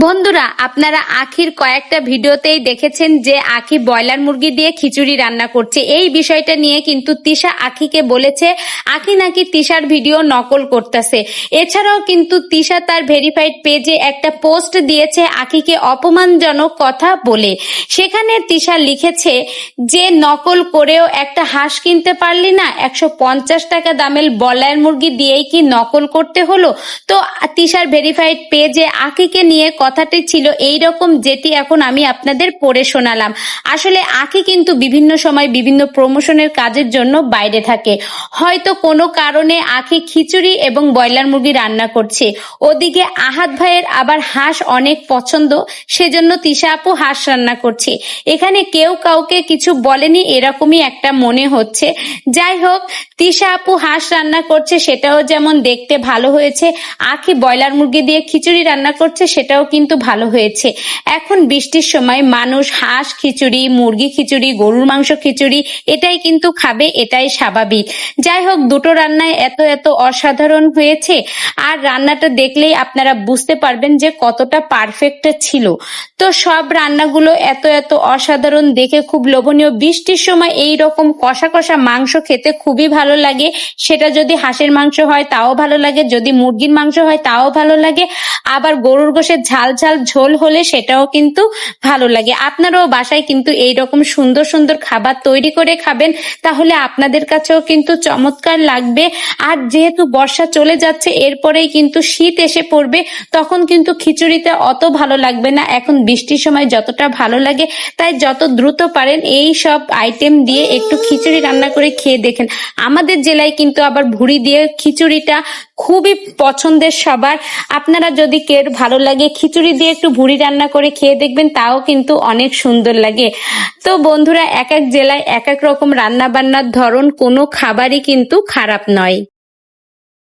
বন্ধুরা, আপনারা আখির কয়েকটা ভিডিওতেই দেখেছেন যে আখি ব্রয়লার মুরগি দিয়ে খিচুড়ি রান্না করছে। এই বিষয়টা নিয়ে কিন্তু তিশা আখিকে বলেছে আখি নাকি তিশার ভিডিও নকল করতেছে। এছাড়াও কিন্তু তিশা তার ভেরিফাইড পেজে একটা পোস্ট দিয়েছে আখিকে অপমানজনক কথা বলে। সেখানে তিশা লিখেছে যে নকল করেও একটা হাঁস কিনতে পারলি না, 150 টাকা দামের ব্রয়লার মুরগি দিয়েই কি নকল করতে হলো? তো তিশার ভেরিফাইড পেজে আখিকে নিয়ে কথাটি ছিল এইরকম, যেটি এখন আমি আপনাদের পড়ে শোনালাম। আসলে আখি কিন্তু বিভিন্ন সময় বিভিন্ন প্রমোশনের কাজের জন্য বাইরে থাকে। হয়তো কোনো কারণে আখি খিচুড়ি এবং ব্রয়লার মুরগি রান্না করছে, ওদিকে আহাদ ভাইয়ের আবার হাঁস অনেক পছন্দ, সেজন্য তিশা আপু হাঁস রান্না করছে। এখানে কেউ কাউকে কিছু বলেনি, এরকমই একটা মনে হচ্ছে। যাই হোক, তিশা আপু হাঁস রান্না করছে, সেটাও যেমন দেখতে ভালো হয়েছে, আখি ব্রয়লার মুরগি দিয়ে খিচুড়ি রান্না করছে, সেটাও কিন্তু ভালো হয়েছে। এখন বৃষ্টির সময় মানুষ হাঁস খিচুড়ি, মুরগি খিচুড়ি, গরুর মাংস খিচুড়ি এটাই কিন্তু খাবে, এটাই স্বাভাবিক। যাই হোক, দুটো রান্নায় এত এত অসাধারণ হয়েছে, আর রান্নাটা দেখলেই আপনারা বুঝতে পারবেন যে কতটা পারফেক্ট ছিল। তো সব রান্নাগুলো এত এত অসাধারণ দেখে খুব লোভনীয়। বৃষ্টির সময় এই রকম কষা কষা মাংস খেতে খুবই ভালো লাগে। সেটা যদি হাঁসের মাংস হয় তাও ভালো লাগে, যদি মুরগির মাংস হয় তাও ভালো লাগে, আবার গরুর গোশের ঝাল ঝাল ঝোল হলে সেটাও কিন্তু ভালো লাগে। আপনারাও বাসায় কিন্তু এইরকম সুন্দর সুন্দর খাবার তৈরি করে খাবেন, তাহলে আপনাদের কাছেও কিন্তু চমৎকার লাগবে। আর যেহেতু বর্ষা চলে যাচ্ছে, এরপরেই কিন্তু শীত এসে পড়বে, তখন কিন্তু খিচুড়িতে অত ভালো লাগবে না, এখন বৃষ্টির সময় যতটা ভালো লাগে। তাই যত দ্রুত পারেন এই সব আইটেম দিয়ে একটু খিচুড়ি রান্না করে খেয়ে দেখেন। আমাদের জেলায় কিন্তু আবার ভুড়ি দিয়ে খিচুড়িটা খুবই পছন্দের সবার। আপনারা যদি কেউ ভালো লাগে খিচুড়ি দিয়ে একটু ভুড়ি রান্না করে খেয়ে দেখবেন, তাও কিন্তু অনেক সুন্দর লাগে। তো বন্ধুরা, এক এক জেলায় এক এক রকম রান্না বান্নার ধরন, কোনো খাবারই কিন্তু খারাপ নয়।